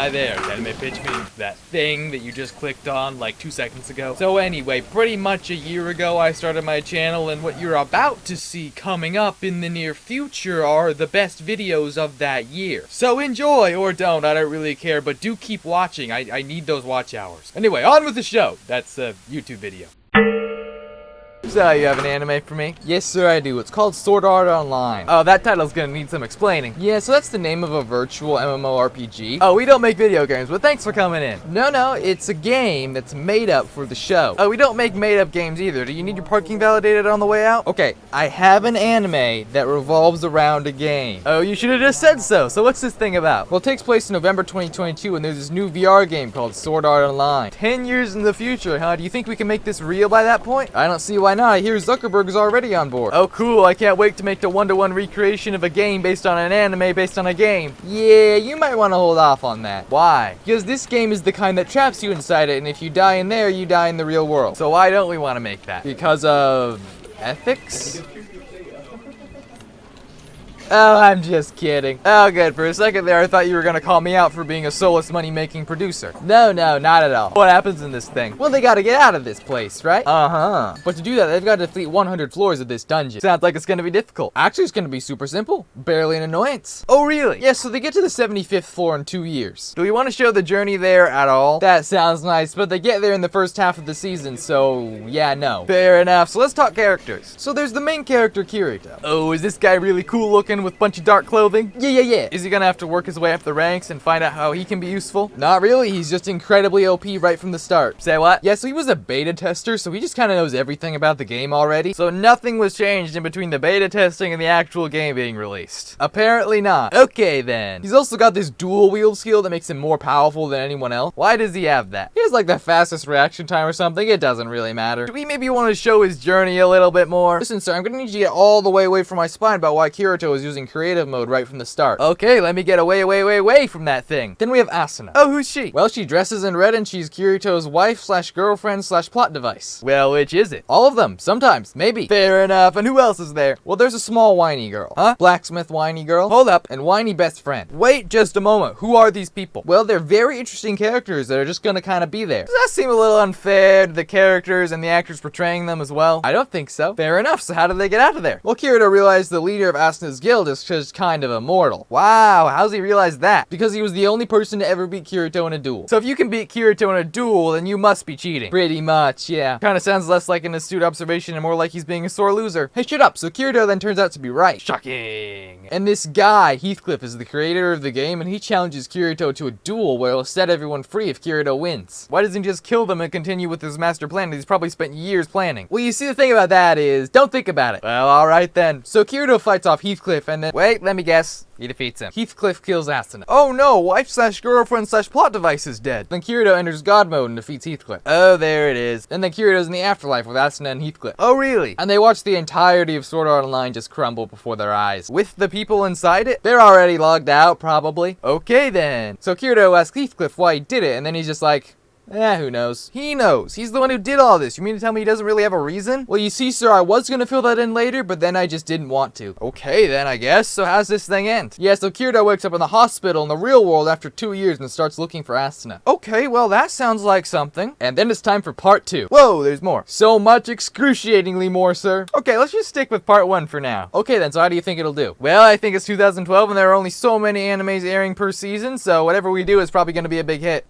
Hi there, anime pitch means that thing that you just clicked on like 2 seconds ago. So anyway, pretty much a year ago I started my channel, and what you're about to see coming up in the near future are the best videos of that year. So enjoy, or don't, I don't really care, but do keep watching. I need those watch hours. Anyway, on with the show. That's a YouTube video. So, you have an anime for me? Yes, sir, I do. It's called Sword Art Online. Oh, that title's gonna need some explaining. Yeah, so that's the name of a virtual MMORPG. Oh, we don't make video games, but thanks for coming in. No, it's a game that's made up for the show. Oh, we don't make made-up games either. Do you need your parking validated on the way out? Okay, I have an anime that revolves around a game. Oh, you should have just said so. So what's this thing about? Well, it takes place in November 2022, and there's this new VR game called Sword Art Online. 10 years in the future, huh? Do you think we can make this real by that point? I don't see why not. I hear Zuckerberg is already on board. Oh, cool. I can't wait to make the one-to-one recreation of a game based on an anime based on a game. Yeah, you might want to hold off on that. Why? Because this game is the kind that traps you inside it, and if you die in there, you die in the real world. So why don't we want to make that? Because of ethics? Oh, I'm just kidding. Oh, good. For a second there, I thought you were gonna call me out for being a soulless money-making producer. No, not at all. What happens in this thing? Well, they gotta get out of this place, right? Uh-huh. But to do that, they've got to defeat 100 floors of this dungeon. Sounds like it's gonna be difficult. Actually, it's gonna be super simple. Barely an annoyance. Oh, really? Yeah, so they get to the 75th floor in 2 years. Do we want to show the journey there at all? That sounds nice, but they get there in the first half of the season, so yeah, no. Fair enough. So let's talk characters. So there's the main character, Kirito. Oh, is this guy really cool looking with a bunch of dark clothing? Yeah. Is he gonna have to work his way up the ranks and find out how he can be useful? Not really. He's just incredibly OP right from the start. Say what? Yeah, so he was a beta tester, so he just kind of knows everything about the game already. So nothing was changed in between the beta testing and the actual game being released. Apparently not. Okay then. He's also got this dual wield skill that makes him more powerful than anyone else. Why does he have that? He has like the fastest reaction time or something. It doesn't really matter. Do we maybe want to show his journey a little bit more? Listen, sir, I'm gonna need you to get all the way away from my spine about why Kirito is using creative mode right from the start. Okay, let me get away from that thing. Then we have Asuna. Oh, who's she? Well, she dresses in red and she's Kirito's wife / girlfriend / plot device. Well, which is it? All of them. Sometimes. Maybe. Fair enough. And who else is there? Well, there's a small whiny girl. Huh? Blacksmith whiny girl. Hold up. And whiny best friend. Wait just a moment. Who are these people? Well, they're very interesting characters that are just gonna kind of be there. Does that seem a little unfair to the characters and the actors portraying them as well? I don't think so. Fair enough. So how did they get out of there? Well, Kirito realized the leader of Asuna's guild is just kind of immortal. Wow, how's he realize that? Because he was the only person to ever beat Kirito in a duel. So if you can beat Kirito in a duel, then you must be cheating. Pretty much, yeah. Kind of sounds less like an astute observation and more like he's being a sore loser. Hey, shut up. So Kirito then turns out to be right. Shocking. And this guy, Heathcliff, is the creator of the game, and he challenges Kirito to a duel where he'll set everyone free if Kirito wins. Why doesn't he just kill them and continue with his master plan that he's probably spent years planning? Well, you see, the thing about that is, don't think about it. Well, alright then. So Kirito fights off Heathcliff, and then, wait, let me guess. He defeats him. Heathcliff kills Asuna. Oh no, wife / girlfriend / plot device is dead. Then Kirito enters God mode and defeats Heathcliff. Oh, there it is. And then Kirito's in the afterlife with Asuna and Heathcliff. Oh, really? And they watch the entirety of Sword Art Online just crumble before their eyes. With the people inside it? They're already logged out, probably. Okay then. So Kirito asks Heathcliff why he did it, and then he's just like, who knows? He knows. He's the one who did all this. You mean to tell me he doesn't really have a reason? Well, you see, sir, I was gonna fill that in later, but then I just didn't want to. Okay, then, I guess. So how's this thing end? Yeah, so Kirito wakes up in the hospital in the real world after 2 years and starts looking for Asuna. Okay, well, that sounds like something. And then it's time for part 2. Whoa, there's more. So much excruciatingly more, sir. Okay, let's just stick with part 1 for now. Okay, then, so how do you think it'll do? Well, I think it's 2012 and there are only so many animes airing per season, so whatever we do is probably gonna be a big hit.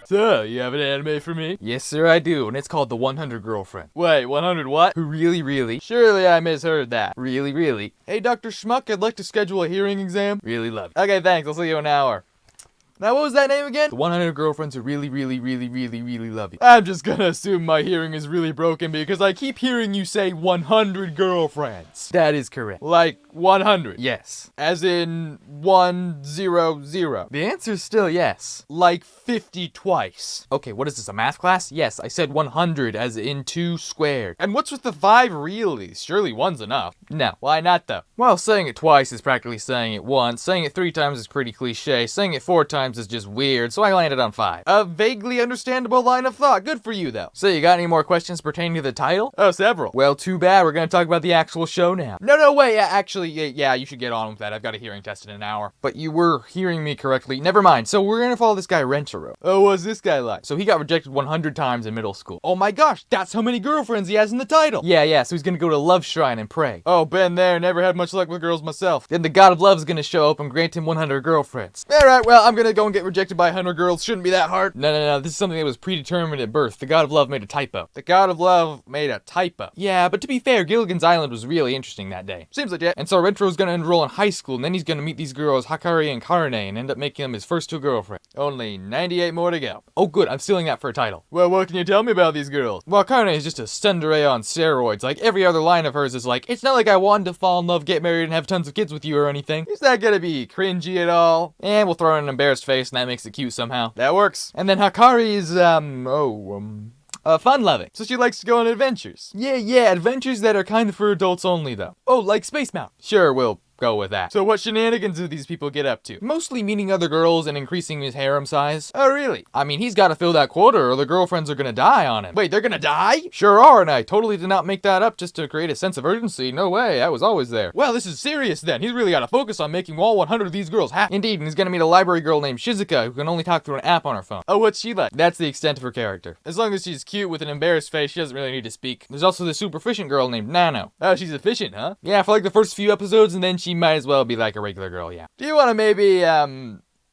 So, you have an anime for me? Yes, sir, I do, and it's called The 100 Girlfriend. Wait, 100 what? Really? Surely I misheard that. Really? Hey, Dr. Schmuck, I'd like to schedule a hearing exam. Really love it. Okay, thanks, I'll see you in an hour. Now, what was that name again? The 100 Girlfriends Who Really Love You. I'm just gonna assume my hearing is really broken because I keep hearing you say 100 girlfriends. That is correct. Like 100. Yes. As in 100. The answer's still yes. Like 50 twice. Okay, what is this, a math class? Yes, I said 100 as in 2 squared. And what's with the 5 reallys? Surely 1's enough. No, why not though? Well, saying it twice is practically saying it once. Saying it 3 times is pretty cliche. Saying it 4 times times is just weird, so I landed on 5. A vaguely understandable line of thought. Good for you, though. So you got any more questions pertaining to the title? Oh, several. Well, too bad. We're gonna talk about the actual show now. No, wait. Yeah, you should get on with that. I've got a hearing test in an hour. But you were hearing me correctly. Never mind. So we're gonna follow this guy, Rentaro. Oh, what's this guy like? So he got rejected 100 times in middle school. Oh my gosh, that's how many girlfriends he has in the title. Yeah, so he's gonna go to Love Shrine and pray. Oh, been there. Never had much luck with girls myself. Then the god of love is gonna show up and grant him 100 girlfriends. Alright, well, I'm gonna go and get rejected by 100 girls. Shouldn't be that hard. No. This is something that was predetermined at birth. The god of love made a typo. The god of love made a typo. Yeah, but to be fair, Gilligan's Island was really interesting that day. Seems legit. And so Rentro's gonna enroll in high school, and then he's gonna meet these girls, Hakari and Karne, and end up making them his first 2 girlfriends. Only 98 more to go. Oh good, I'm stealing that for a title. Well, what can you tell me about these girls? Well, Karne is just a tsundere on steroids. Like, every other line of hers is like, it's not like I wanted to fall in love, get married, and have tons of kids with you or anything. Is that gonna be cringy at all? And we'll throw in an embarrassed face, and that makes it cute somehow. That works. And then Hakari is, fun-loving. So she likes to go on adventures. Yeah, adventures that are kind of for adults only, though. Oh, like Space Mountain. Sure, we'll go with that. So what shenanigans do these people get up to? Mostly meeting other girls and increasing his harem size. Oh, really? I mean, he's gotta fill that quota or the girlfriends are gonna die on him. Wait, they're gonna die? Sure are, and I totally did not make that up just to create a sense of urgency. No way, that was always there. Well, this is serious then. He's really gotta focus on making all 100 of these girls happy. Indeed, and he's gonna meet a library girl named Shizuka who can only talk through an app on her phone. Oh, what's she like? That's the extent of her character. As long as she's cute with an embarrassed face, she doesn't really need to speak. There's also this super efficient girl named Nano. Oh, she's efficient, huh? Yeah, for like the first few episodes, and then she might as well be like a regular girl, yeah. Do you want to maybe,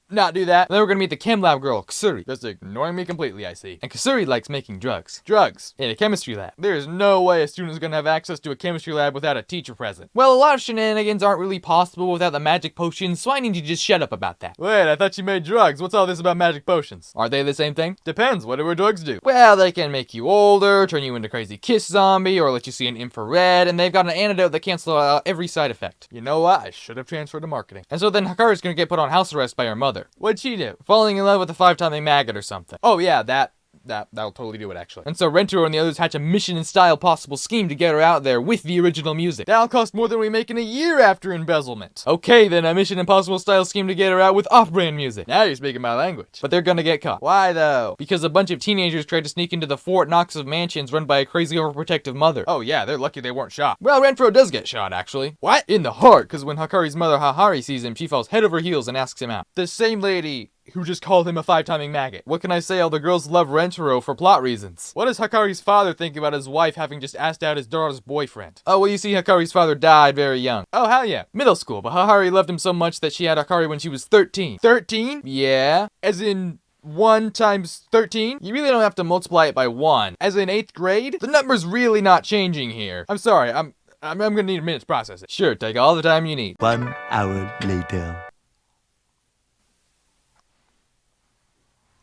not do that? And then we're gonna meet the chem lab girl, Kasuri. Just ignoring me completely, I see. And Kasuri likes making drugs. Drugs. In a chemistry lab. There's no way a student is gonna have access to a chemistry lab without a teacher present. Well, a lot of shenanigans aren't really possible without the magic potions, so I need you to just shut up about that. Wait, I thought you made drugs. What's all this about magic potions? Are they the same thing? Depends. What do our drugs do? Well, they can make you older, turn you into crazy kiss zombie, or let you see in infrared, and they've got an antidote that cancels out every side effect. You know what? I should have transferred to marketing. And so then Hakari's gonna get put on house arrest by her mother. What'd she do? Falling in love with a 5-timing maggot or something. Oh yeah, that'll totally do it, actually. And so Rentaro and the others hatch a mission-in-style possible scheme to get her out there with the original music. That'll cost more than we make in a year after embezzlement. Okay, then a Mission Impossible style scheme to get her out with off-brand music. Now you're speaking my language. But they're gonna get caught. Why, though? Because a bunch of teenagers tried to sneak into the Fort Knox of mansions run by a crazy overprotective mother. Oh yeah, they're lucky they weren't shot. Well, Rentaro does get shot, actually. What? In the heart, because when Hakari's mother Hahari sees him, she falls head over heels and asks him out. The same lady who just called him a 5-timing maggot. What can I say? All the girls love Rentaro for plot reasons. What does Hakari's father think about his wife having just asked out his daughter's boyfriend? Oh, well, you see, Hakari's father died very young. Oh, hell yeah. Middle school, but Hakari loved him so much that she had Hakari when she was 13. 13? Yeah. As in 1 times 13? You really don't have to multiply it by 1. As in 8th grade? The number's really not changing here. I'm sorry, I'm gonna need a minute to process it. Sure, take all the time you need. 1 hour later.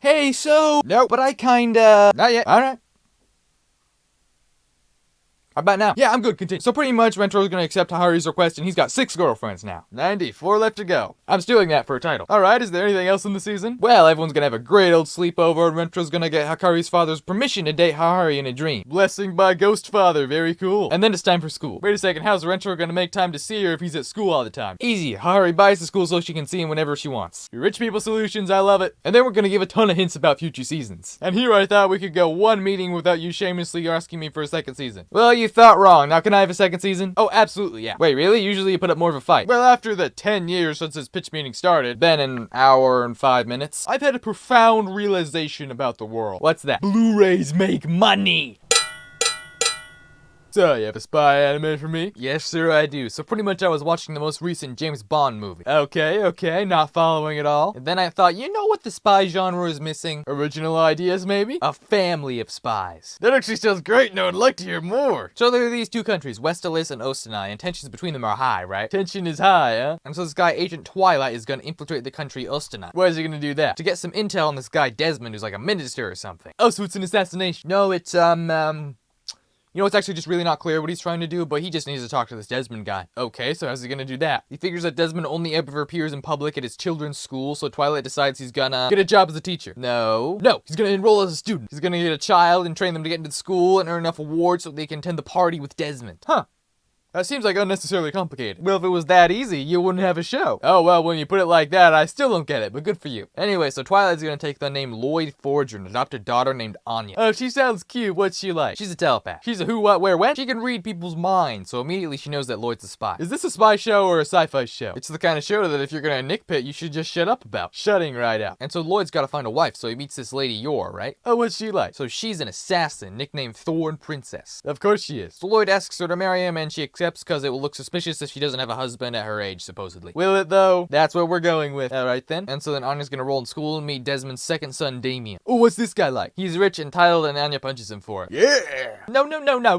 Hey, so... Nope, but I kinda... Not yet. Alright. How about now? Yeah, I'm good, continue. So pretty much, Rentro's gonna accept Hahari's request, and he's got 6 girlfriends now. 94 left to go. I'm stealing that for a title. Alright, is there anything else in the season? Well, everyone's gonna have a great old sleepover, and Rentro's gonna get Hakari's father's permission to date Hahari in a dream. Blessing by ghost father, very cool. And then it's time for school. Wait a second, how's Rentaro gonna make time to see her if he's at school all the time? Easy, Hahari buys the school so she can see him whenever she wants. Rich people solutions, I love it. And then we're gonna give a ton of hints about future seasons. And here I thought we could go 1 meeting without you shamelessly asking me for a second season. Well, you thought wrong. Now can I have a second season? Oh, absolutely, yeah. Wait, really? Usually you put up more of a fight. Well, after the 10 years since this pitch meeting started, been an hour and 5 minutes, I've had a profound realization about the world. What's that? Blu-rays make money! So, you have a spy anime for me? Yes, sir, I do. So pretty much I was watching the most recent James Bond movie. Okay, not following at all. And then I thought, you know what the spy genre is missing? Original ideas, maybe? A family of spies. That actually sounds great, and I would like to hear more. So there are these 2 countries, Westalis and Ostanai, and tensions between them are high, right? Tension is high, huh? And so this guy, Agent Twilight, is gonna infiltrate the country Ostanai. Why is he gonna do that? To get some intel on this guy Desmond, who's like a minister or something. Oh, so it's an assassination. No, it's, you know, it's actually just really not clear what he's trying to do, but he just needs to talk to this Desmond guy. Okay, so how's he gonna do that? He figures that Desmond only ever appears in public at his children's school, so Twilight decides he's gonna get a job as a teacher. No, he's gonna enroll as a student. He's gonna get a child and train them to get into the school and earn enough awards so they can attend the party with Desmond. Huh. That seems like unnecessarily complicated. Well, if it was that easy, you wouldn't have a show. Oh, well, when you put it like that, I still don't get it, but good for you. Anyway, so Twilight's gonna take the name Lloyd Forger and adopt a daughter named Anya. Oh, she sounds cute. What's she like? She's a telepath. She's a who, what, where, when. She can read people's minds, so immediately she knows that Lloyd's a spy. Is this a spy show or a sci-fi show? It's the kind of show that if you're gonna nitpick, you should just shut up about. Shutting right out. And so Lloyd's gotta find a wife, so he meets this lady Yor, right? Oh, what's she like? So she's an assassin, nicknamed Thorn Princess. Of course she is. So Lloyd asks her to marry him, and she accepts because it will look suspicious if she doesn't have a husband at her age, supposedly. Will it, though? That's what we're going with. Alright then. And so then Anya's gonna roll in school and meet Desmond's second son, Damien. Oh, what's this guy like? He's rich and titled, and Anya punches him for it. Yeah! No,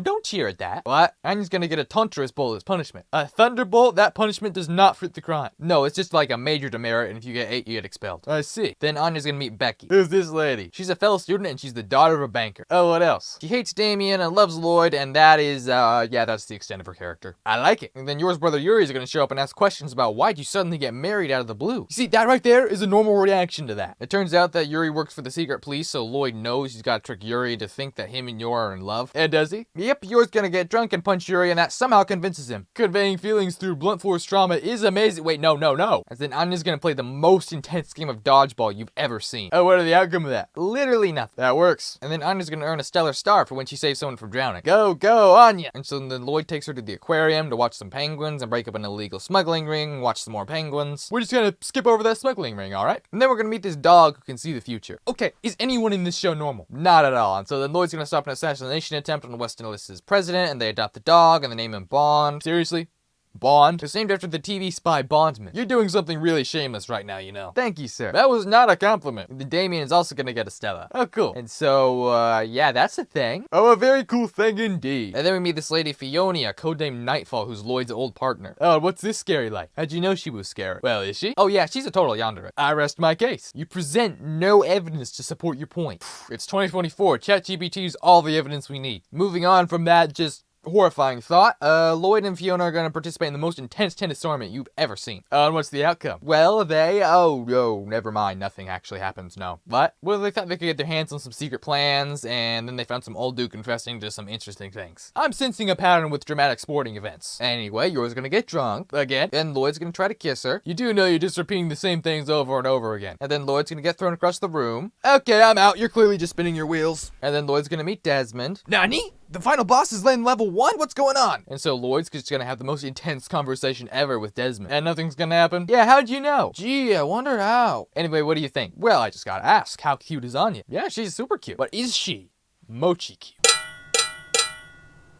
don't cheer at that. What? Anya's gonna get a Tantarus Bolt as punishment. A Thunderbolt? That punishment does not fit the crime. No, it's just like a major demerit, and if you get 8, you get expelled. I see. Then Anya's gonna meet Becky. Who's this lady? She's a fellow student, and she's the daughter of a banker. Oh, what else? She hates Damien and loves Lloyd, and that is, yeah, that's the extent of her character. I like it. And then Yor's brother Yuri is gonna show up and ask questions about why'd you suddenly get married out of the blue. You see, that right there is a normal reaction to that. It turns out that Yuri works for the secret police, so Lloyd knows he's gotta trick Yuri to think that him and Yor are in love. And does he? Yep, Yor's gonna get drunk and punch Yuri, and that somehow convinces him. Conveying feelings through blunt force trauma is amazing. Wait, no. As then Anya's gonna play the most intense game of dodgeball you've ever seen. Oh, what are the outcome of that? Literally nothing. That works. And then Anya's gonna earn a stellar star for when she saves someone from drowning. Go, Anya! And so then Lloyd takes her to the aquarium to watch some penguins and break up an illegal smuggling ring, watch some more penguins. We're just gonna skip over that smuggling ring, alright? And then we're gonna meet this dog who can see the future. Okay, is anyone in this show normal? Not at all. And so then Lloyd's gonna stop an assassination attempt on Weston Ellis's president, and they adopt the dog, and they name him Bond. Seriously? Bond? It's named after the TV spy Bondman. You're doing something really shameless right now, you know. Thank you, sir. That was not a compliment. The Damien is also gonna get a Stella. Oh, cool. And so, yeah, that's a thing. Oh, a very cool thing indeed. And then we meet this lady Fionia, codenamed Nightfall, who's Lloyd's old partner. Oh, what's this scary like? How'd you know she was scary? Well, is she? Oh, yeah, she's a total yandere. I rest my case. You present no evidence to support your point. It's 2024. ChatGPT's all the evidence we need. Moving on from that, just horrifying thought. Lloyd and Fiona are going to participate in the most intense tennis tournament you've ever seen. And what's the outcome? Well, never mind. Nothing actually happens, no. What? Well, they thought they could get their hands on some secret plans, and then they found some old dude confessing to some interesting things. I'm sensing a pattern with dramatic sporting events. Anyway, Yor's going to get drunk again, and Lloyd's going to try to kiss her. You do know you're just repeating the same things over and over again. And then Lloyd's going to get thrown across the room. Okay, I'm out. You're clearly just spinning your wheels. And then Lloyd's going to meet Desmond. Nani? The final boss is in level 1? What's going on? And so Lloyd's just gonna have the most intense conversation ever with Desmond. And nothing's gonna happen? Yeah, how'd you know? Gee, I wonder how. Anyway, what do you think? Well, I just gotta ask, how cute is Anya? Yeah, she's super cute. But is she mochi cute?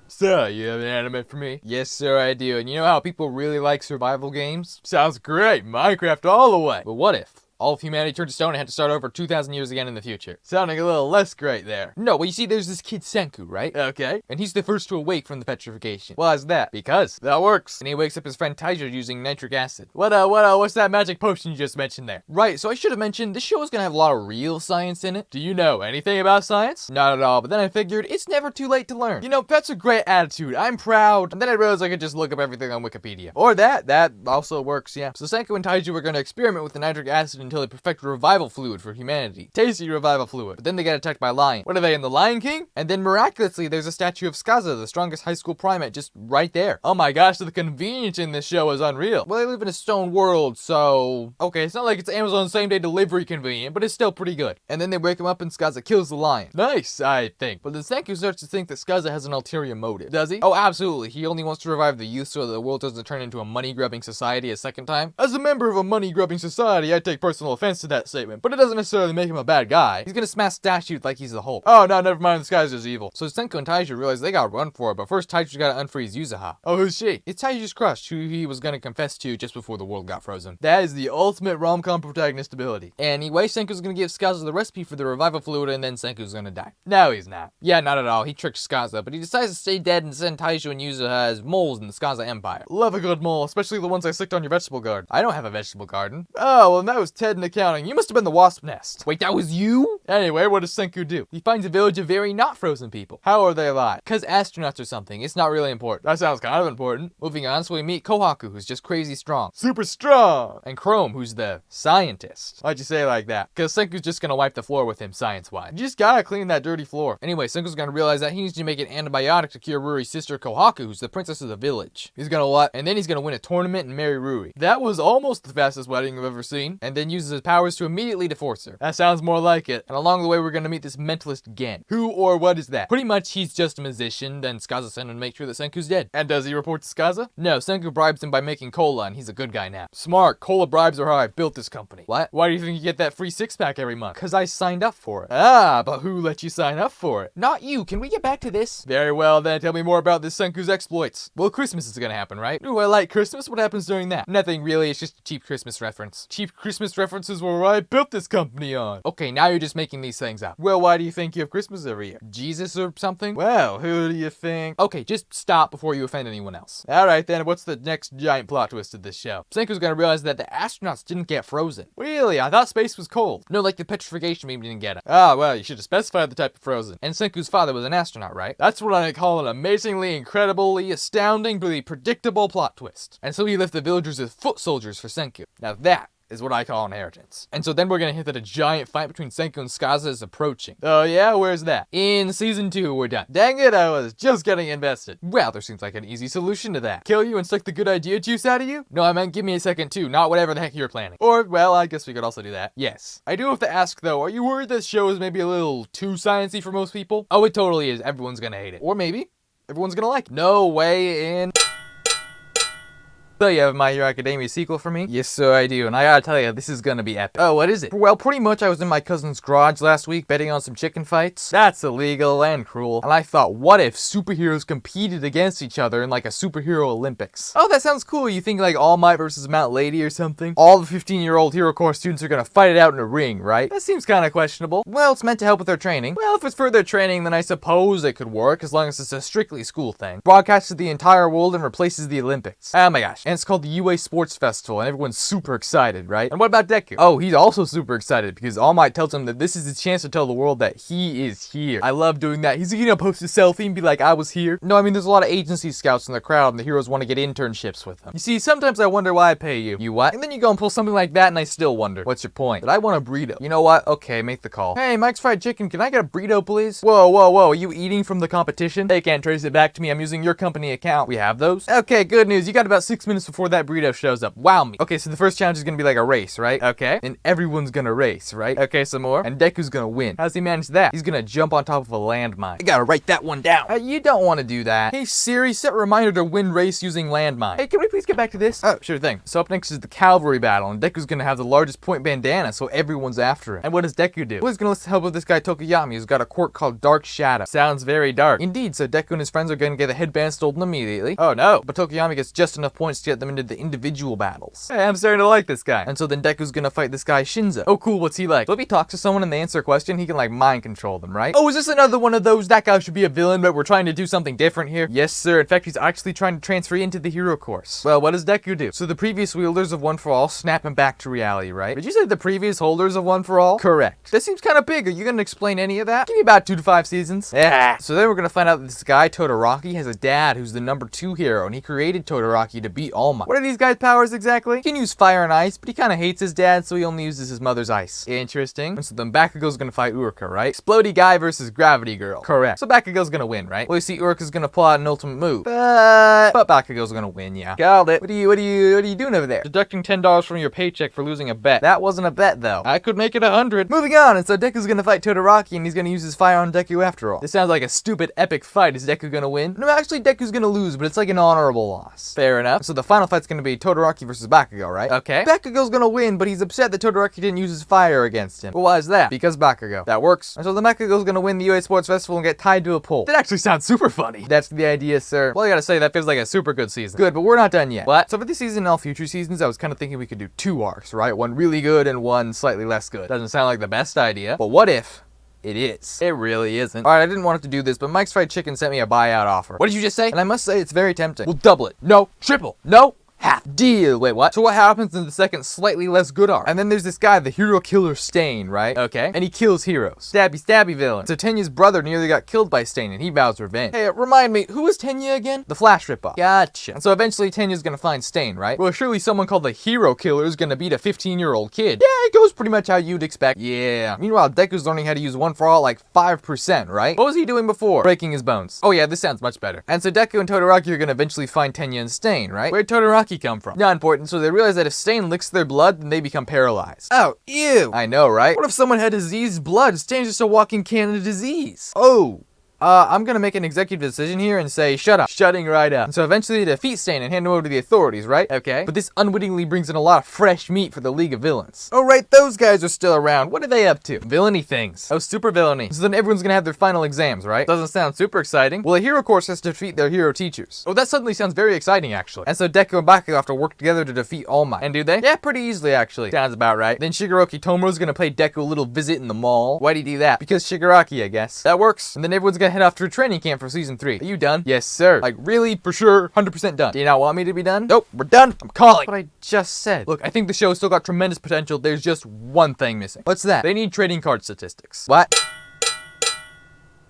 So, you have an anime for me? Yes, sir, I do. And you know how people really like survival games? Sounds great. Minecraft all the way. But what if all of humanity turned to stone and had to start over 2,000 years again in the future? Sounding a little less great there. No, well, you see, there's this kid Senku, right? Okay. And he's the first to awake from the petrification. Why is that? Because that works. And he wakes up his friend Taija using nitric acid. What's that magic potion you just mentioned there? Right, so I should have mentioned this show is gonna have a lot of real science in it. Do you know anything about science? Not at all, but then I figured it's never too late to learn. You know, that's a great attitude. I'm proud. And then I realized I could just look up everything on Wikipedia. Or that also works, yeah. So Senku and Taija were gonna experiment with the nitric acid until they perfect revival fluid for humanity. Tasty revival fluid. But then they get attacked by a lion. What are they, in the Lion King? And then miraculously, there's a statue of Skaza, the strongest high school primate, just right there. Oh my gosh, the convenience in this show is unreal. Well, they live in a stone world, so okay, it's not like it's Amazon same-day delivery convenient, but it's still pretty good. And then they wake him up and Skaza kills the lion. Nice, I think. But then Senku starts to think that Skaza has an ulterior motive. Does he? Oh, absolutely. He only wants to revive the youth so that the world doesn't turn into a money-grubbing society a second time. As a member of a money-grubbing society, I take personal offense to that statement, but it doesn't necessarily make him a bad guy. He's gonna smash statues like he's the Hulk. Oh, no, never mind, this guy's just evil. So Senku and Taija realize they gotta run for it, but first Taija's gotta unfreeze Mizuhara. Oh, who's she? It's Taija's crush, who he was gonna confess to just before the world got frozen. That is the ultimate rom-com protagonist ability. Anyway, Senku's gonna give Skaza the recipe for the revival fluid, and then Senku's gonna die. No, he's not. Yeah, not at all. He tricked Skaza, but he decides to stay dead and send Taija and Mizuhara as moles in the Skaza Empire. Love a good mole, especially the ones I slicked on your vegetable garden. I don't have a vegetable garden. Oh, well, that was head in accounting. You must have been the wasp nest. Wait, that was you? Anyway, what does Senku do? He finds a village of very not frozen people. How are they alive? Because astronauts or something. It's not really important. That sounds kind of important. Moving on, so we meet Kohaku, who's just crazy strong. Super strong! And Chrome, who's the scientist. Why'd you say it like that? Because Senku's just gonna wipe the floor with him science-wise. You just gotta clean that dirty floor. Anyway, Senku's gonna realize that he needs to make an antibiotic to cure Ruri's sister Kohaku, who's the princess of the village. He's gonna what? And then he's gonna win a tournament and marry Ruri. That was almost the fastest wedding I've ever seen. And then uses his powers to immediately divorce her. That sounds more like it. And along the way, we're gonna meet this mentalist again. Who or what is that? Pretty much he's just a musician, then Skaza sent him to make sure that Senku's dead. And does he report to Skaza? No, Senku bribes him by making cola, and he's a good guy now. Smart. Cola bribes are how I built this company. What? Why do you think you get that free six-pack every month? Because I signed up for it. Ah, but who let you sign up for it? Not you. Can we get back to this? Very well, then. Tell me more about this Senku's exploits. Well, Christmas is gonna happen, right? Ooh, I like Christmas. What happens during that? Nothing really. It's just a cheap Christmas reference. Cheap Christmas references were what I built this company on. Okay, now you're just making these things up. Well, why do you think you have Christmas every year? Jesus or something? Well, who do you think? Okay, just stop before you offend anyone else. Alright then, what's the next giant plot twist of this show? Senku's gonna realize that the astronauts didn't get frozen. Really? I thought space was cold. No, like the petrification beam didn't get it. Ah, well, you should have specified the type of frozen. And Senku's father was an astronaut, right? That's what I call an amazingly, incredibly, astoundingly predictable plot twist. And so he left the villagers as foot soldiers for Senku. Now that is what I call inheritance. And so then we're gonna hit that a giant fight between Senku and Skaza is approaching. Oh yeah, where's that? In season 2, we're done. Dang it, I was just getting invested. Well, there seems like an easy solution to that. Kill you and suck the good idea juice out of you? No, I meant give me a second too, not whatever the heck you're planning. Or, well, I guess we could also do that. Yes. I do have to ask though, are you worried this show is maybe a little too sciencey for most people? Oh, it totally is. Everyone's gonna hate it. Or maybe everyone's gonna like it. No way in... So you have My Hero Academia sequel for me? Yes, sir, I do, and I gotta tell you, this is gonna be epic. Oh, what is it? Well, pretty much I was in my cousin's garage last week betting on some chicken fights. That's illegal and cruel. And I thought, what if superheroes competed against each other in like a superhero Olympics? Oh, that sounds cool. You think like All Might versus Mount Lady or something? All the 15-year-old Hero Corps students are gonna fight it out in a ring, right? That seems kinda questionable. Well, it's meant to help with their training. Well, if it's for their training, then I suppose it could work, as long as it's a strictly school thing. Broadcasts to the entire world and replaces the Olympics. Oh my gosh. And it's called the UA Sports Festival, and everyone's super excited, right? And what about Deku? Oh, he's also super excited, because All Might tells him that this is his chance to tell the world that he is here. I love doing that. He's gonna post a selfie and be like, I was here. No, I mean, there's a lot of agency scouts in the crowd, and the heroes want to get internships with them. You see, sometimes I wonder why I pay you. You what? And then you go and pull something like that, and I still wonder. What's your point? But I want a burrito. You know what? Okay, make the call. Hey, Mike's Fried Chicken, can I get a burrito, please? Whoa, whoa, whoa, are you eating from the competition? They can't trace it back to me. I'm using your company account. We have those? Okay, good news. You got about 6 minutes before that burrito shows up. Wow me. Okay, so the first challenge is gonna be like a race, right? Okay. And everyone's gonna race, right? Okay, some more. And Deku's gonna win. How's he manage that? He's gonna jump on top of a landmine. I gotta write that one down. You don't want to do that. Hey Siri, set a reminder to win race using landmine. Hey, can we please get back to this? Oh, sure thing. So up next is the cavalry battle, and Deku's gonna have the largest point bandana, so everyone's after him. And what does Deku do? Well, he's gonna listen to help with this guy Tokoyami, who's got a quirk called Dark Shadow. Sounds very dark. Indeed, so Deku and his friends are gonna get the headband stolen immediately. Oh no, but Tokoyami gets just enough points to get them into the individual battles. Hey, I'm starting to like this guy. And so then Deku's gonna fight this guy Shinzo. Oh cool, what's he like? So if he talks to someone and they answer a question, he can like mind control them, right? Oh, is this another one of those, that guy should be a villain, but we're trying to do something different here? Yes sir, in fact he's actually trying to transfer into the hero course. Well, what does Deku do? So the previous wielders of One for All snap him back to reality, right? Did you say the previous holders of One for All? Correct. That seems kind of big. Are you gonna explain any of that? Give me about 2 to 5 seasons. Yeah. So then we're gonna find out that this guy Todoroki has a dad who's the number 2 hero, and he created Todoroki to beat All Might. What are these guys' powers exactly? He can use fire and ice, but he kind of hates his dad, so he only uses his mother's ice. Interesting. And so then Bakugo's gonna fight Uruka, right? Explodey guy versus Gravity Girl. Correct. So Bakugo's gonna win, right? Well, you see, Uruka's gonna pull out an ultimate move, but Bakugo's gonna win, yeah. Called it. What are you doing over there? Deducting $10 from your paycheck for losing a bet. That wasn't a bet though. I could make it 100. Moving on. And so Deku's gonna fight Todoroki, and he's gonna use his fire on Deku after all. This sounds like a stupid epic fight. Is Deku gonna win? No, actually Deku's gonna lose, but it's like an honorable loss. Fair enough. So the final fight's gonna be Todoroki versus Bakugo, right? Okay. Bakugo's gonna win, but he's upset that Todoroki didn't use his fire against him. Well, why is that? Because Bakugo. That works. And so the Bakugo's gonna win the UA Sports Festival and get tied to a pole. That actually sounds super funny. That's the idea, sir. Well, I gotta say, that feels like a super good season. Good, but we're not done yet. What? So for this season and all future seasons, I was kind of thinking we could do 2 arcs, right? One really good and one slightly less good. Doesn't sound like the best idea, but what if it is? It really isn't. Alright, I didn't want to do this, but Mike's Fried Chicken sent me a buyout offer. What did you just say? And I must say, it's very tempting. We'll double it. No. Triple. No. Half. Deal. Wait, what? So what happens in the second slightly less good arc? And then there's this guy, the hero killer Stain, right? Okay. And he kills heroes. Stabby stabby villain. So Tenya's brother nearly got killed by Stain and he vows revenge. Hey, remind me, who was Tenya again? The Flash ripoff. Gotcha. And so eventually Tenya's gonna find Stain, right? Well, surely someone called the hero killer is gonna beat a 15-year-old kid. Yeah, it goes pretty much how you'd expect. Yeah. Meanwhile, Deku's learning how to use one for all like 5%, right? What was he doing before? Breaking his bones. Oh yeah, this sounds much better. And so Deku and Todoroki are gonna eventually find Tenya and Stain, right? Where'd Todoroki come from? Not important, so they realize that if Stain licks their blood, then they become paralyzed. Oh, ew. I know, right? What if someone had diseased blood? Stain's just a walking can of disease. Oh. I'm gonna make an executive decision here and say, shut up. Shutting right up. And so eventually they defeat Stain and hand him over to the authorities, right? Okay. But this unwittingly brings in a lot of fresh meat for the League of Villains. Oh, right, those guys are still around. What are they up to? Villainy things. Oh, super villainy. So then everyone's gonna have their final exams, right? Doesn't sound super exciting. Well, a hero course has to defeat their hero teachers. Oh, that suddenly sounds very exciting, actually. And so Deku and Bakugo have to work together to defeat All Might. And do they? Yeah, pretty easily, actually. Sounds about right. Then Shigeroki Tomoro's gonna pay Deku a little visit in the mall. Why'd he do that? Because Shigaraki, I guess. That works. And then everyone's gonna head off to a training camp for season 3. Are you done? Yes, sir. Like, really? For sure? 100% done. Do you not want me to be done? Nope, we're done. I'm calling. What I just said. Look, I think the show's still got tremendous potential. There's just one thing missing. What's that? They need trading card statistics. What?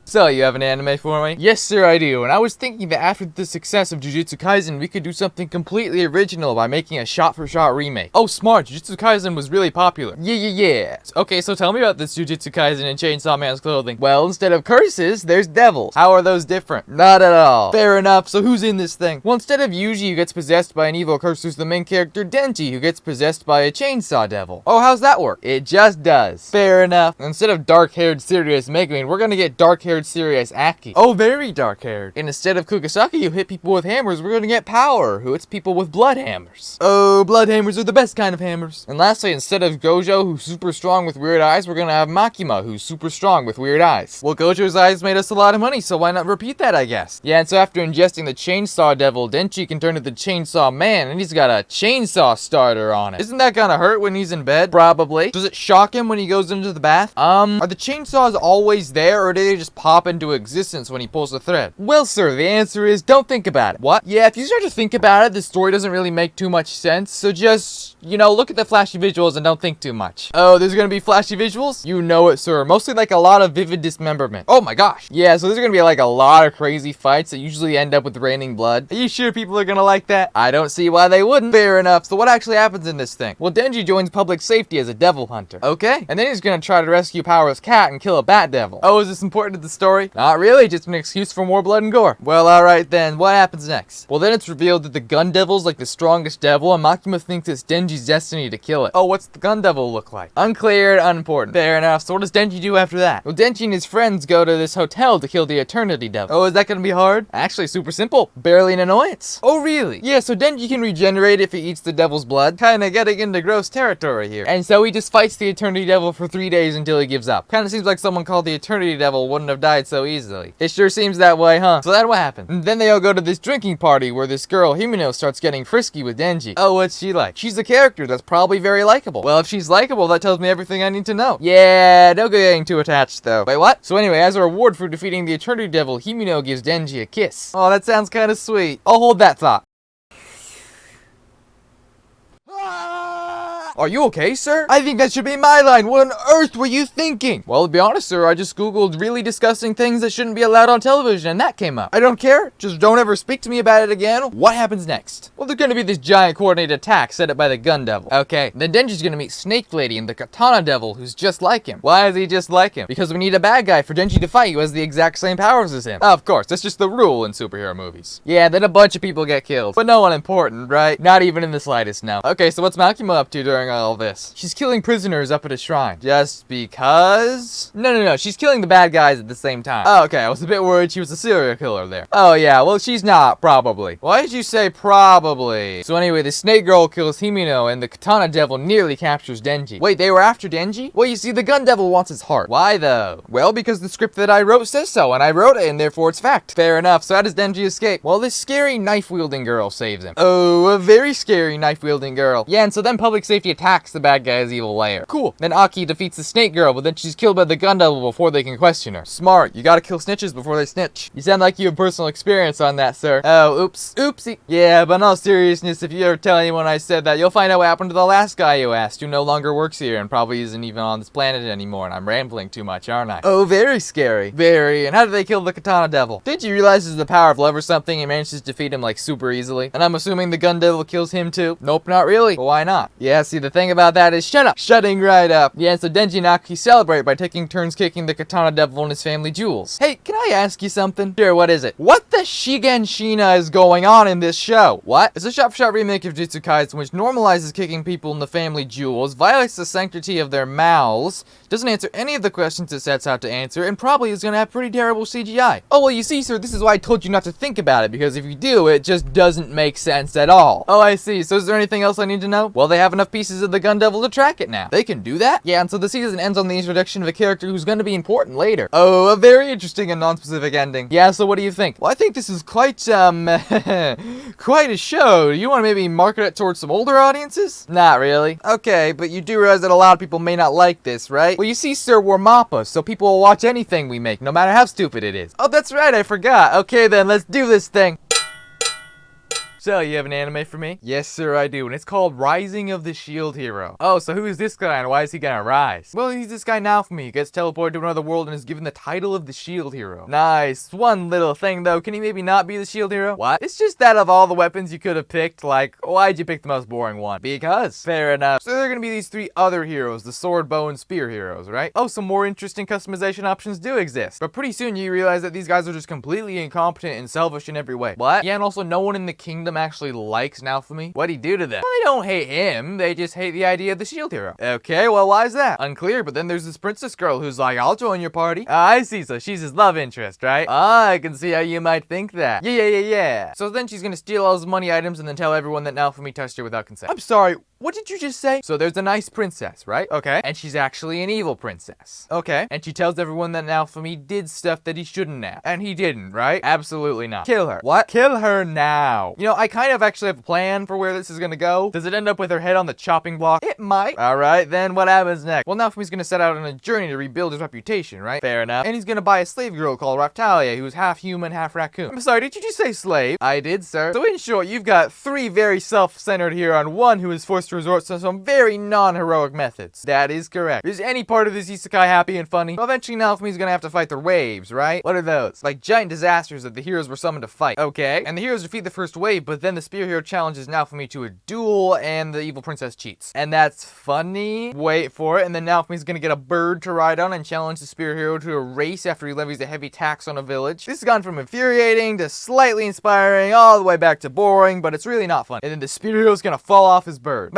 So, you have an anime for me? Yes, sir, I do. And I was thinking that after the success of Jujutsu Kaisen, we could do something completely original by making a shot-for-shot remake. Oh, smart. Jujutsu Kaisen was really popular. Yeah. Okay, so tell me about this Jujutsu Kaisen and Chainsaw Man's clothing. Well, instead of curses, there's devils. How are those different? Not at all. Fair enough. So who's in this thing? Well, instead of Yuji, who gets possessed by an evil curse, who's the main character, Denji, who gets possessed by a chainsaw devil. Oh, how's that work? It just does. Fair enough. Instead of dark-haired, serious Megumin, we're gonna get dark-haired, serious Aki. Oh, very dark-haired. And instead of Kugasaki, who hit people with hammers, we're gonna get Power, who hits people with blood hammers. Oh, blood hammers are the best kind of hammers. And lastly, instead of Gojo, who's super strong with weird eyes, we're gonna have Makima, who's super strong with weird eyes. Well, Gojo's eyes made us a lot of money, so why not repeat that, I guess? Yeah, and so after ingesting the Chainsaw Devil, Denji can turn into the Chainsaw Man, and he's got a chainsaw starter on it. Isn't that gonna hurt when he's in bed? Probably. Does it shock him when he goes into the bath? Are the chainsaws always there, or do they just pop into existence when he pulls the thread? Well, sir, the answer is don't think about it. What? Yeah, if you start to think about it, the story doesn't really make too much sense, so just, you know, look at the flashy visuals and don't think too much. Oh, there's gonna be flashy visuals? You know it, sir. Mostly like a lot of vivid dismemberment. Oh my gosh. Yeah, so there's gonna be like a lot of crazy fights that usually end up with raining blood. Are you sure people are gonna like that? I don't see why they wouldn't. Fair enough. So what actually happens in this thing? Well, Denji joins public safety as a devil hunter. Okay. And then he's gonna try to rescue Power's cat and kill a bat devil. Oh, is this important to the story? Not really, just an excuse for more blood and gore. Well, alright then, what happens next? Well, then it's revealed that the Gun Devil's like the strongest devil, and Makima thinks it's Denji's destiny to kill it. Oh, what's the Gun Devil look like? Unclear, unimportant. Fair enough, so what does Denji do after that? Well, Denji and his friends go to this hotel to kill the Eternity Devil. Oh, is that gonna be hard? Actually, super simple. Barely an annoyance. Oh, really? Yeah, so Denji can regenerate if he eats the devil's blood. Kinda getting into gross territory here. And so he just fights the Eternity Devil for 3 days until he gives up. Kinda seems like someone called the Eternity Devil wouldn't have died so easily. It sure seems that way, huh? So that's what happened. And then they all go to this drinking party where this girl, Himeno, starts getting frisky with Denji. Oh, what's she like? She's a character that's probably very likable. Well, if she's likable, that tells me everything I need to know. Yeah, no getting too attached though. Wait, what? So anyway, as a reward for defeating the Eternity Devil, Himeno gives Denji a kiss. Oh, that sounds kind of sweet. I'll hold that thought. Are you okay, sir? I think that should be my line. What on earth were you thinking? Well, to be honest, sir, I just googled really disgusting things that shouldn't be allowed on television, and that came up. I don't care. Just don't ever speak to me about it again. What happens next? Well, there's gonna be this giant coordinated attack set up by the Gun Devil. Okay, then Denji's gonna meet Snake Lady and the Katana Devil, who's just like him. Why is he just like him? Because we need a bad guy for Denji to fight who has the exact same powers as him. Of course, that's just the rule in superhero movies. Yeah, then a bunch of people get killed. But no one important, right? Not even in the slightest, no. Okay, so what's Makima up to during all this? She's killing prisoners up at a shrine. Just because? No. She's killing the bad guys at the same time. Oh, okay. I was a bit worried she was a serial killer there. Oh, yeah. Well, she's not. Probably. Why did you say probably? So anyway, the Snake Girl kills Himeno, and the Katana Devil nearly captures Denji. Wait, they were after Denji? Well, you see, the Gun Devil wants his heart. Why, though? Well, because the script that I wrote says so, and I wrote it, and therefore it's fact. Fair enough. So how does Denji escape? Well, this scary knife-wielding girl saves him. Oh, a very scary knife-wielding girl. Yeah, and so then public safety attacks the bad guy's evil lair. Cool. Then Aki defeats the snake girl, but then she's killed by the gun devil before they can question her. Smart. You gotta kill snitches before they snitch. You sound like you have personal experience on that, sir. Oh, oops. Oopsie. Yeah, but in all seriousness, if you ever tell anyone I said that, you'll find out what happened to the last guy you asked, who no longer works here and probably isn't even on this planet anymore, and I'm rambling too much, aren't I? Oh, very scary. Very. And how did they kill the katana devil? Did you realize it's the power of love or something and manages to defeat him like super easily? And I'm assuming the gun devil kills him too? Nope, not really. But why not? Yeah, see, the thing about that is shut up. Shutting right up. Yeah, so Denji and Aki celebrate by taking turns kicking the katana devil and his family jewels. Hey, can I ask you something? Sure, what is it? What the Shigen Shina is going on in this show? What? It's a shot-for-shot remake of Jujutsu Kaisen which normalizes kicking people in the family jewels, violates the sanctity of their mouths, doesn't answer any of the questions it sets out to answer, and probably is gonna have pretty terrible CGI. Oh, well, you see, sir, this is why I told you not to think about it, because if you do, it just doesn't make sense at all. Oh, I see. So is there anything else I need to know? Well, they have enough pieces of the gun devil to track it now. They can do that? Yeah, and so the season ends on the introduction of a character who's gonna be important later. Oh, a very interesting and non-specific ending. Yeah, so what do you think? Well, I think this is quite, quite a show. Do you want to maybe market it towards some older audiences? Not really. Okay, but you do realize that a lot of people may not like this, right? Well, you see, sir, we're Mappa, so people will watch anything we make, no matter how stupid it is. Oh, that's right, I forgot. Okay, then, let's do this thing. So, you have an anime for me? Yes, sir, I do, and it's called Rising of the Shield Hero. Oh, so who is this guy, and why is he gonna rise? Well, he's this guy Naofumi. He gets teleported to another world and is given the title of the Shield Hero. Nice. One little thing, though. Can he maybe not be the Shield Hero? What? It's just that of all the weapons you could have picked, like, why'd you pick the most boring one? Because. Fair enough. So there are gonna be these three other heroes, the sword, bow, and spear heroes, right? Oh, some more interesting customization options do exist. But pretty soon you realize that these guys are just completely incompetent and selfish in every way. What? Yeah, and also no one in the kingdom actually likes Naofumi. What'd he do to them? Well, they don't hate him, they just hate the idea of the shield hero. Okay, well, why is that? Unclear, but then there's this princess girl who's like, I'll join your party. I see, so she's his love interest, right? I can see how you might think that. Yeah. So then she's gonna steal all his money items and then tell everyone that Naofumi touched her without consent. I'm sorry, what did you just say? So there's a nice princess, right? Okay. And she's actually an evil princess. Okay. And she tells everyone that Naofumi did stuff that he shouldn't have. And he didn't, right? Absolutely not. Kill her. What? Kill her now. You know, I kind of actually have a plan for where this is gonna go. Does it end up with her head on the chopping block? It might. Alright, then what happens next? Well, Naofumi's gonna set out on a journey to rebuild his reputation, right? Fair enough. And he's gonna buy a slave girl called Raptalia, who's half human, half raccoon. I'm sorry, did you just say slave? I did, sir. So in short, you've got three very self-centered here on one who is forced to resort to some very non-heroic methods. That is correct. Is any part of this isekai happy and funny? Well, eventually Naofumi's gonna have to fight the waves, right? What are those? Like giant disasters that the heroes were summoned to fight. Okay. And the heroes defeat the first wave, but then the spear hero challenges Naofumi to a duel and the evil princess cheats. And that's funny. Wait for it. And then Naofumi's gonna get a bird to ride on and challenge the spear hero to a race after he levies a heavy tax on a village. This has gone from infuriating to slightly inspiring all the way back to boring, but it's really not fun. And then the spear hero's gonna fall off his bird.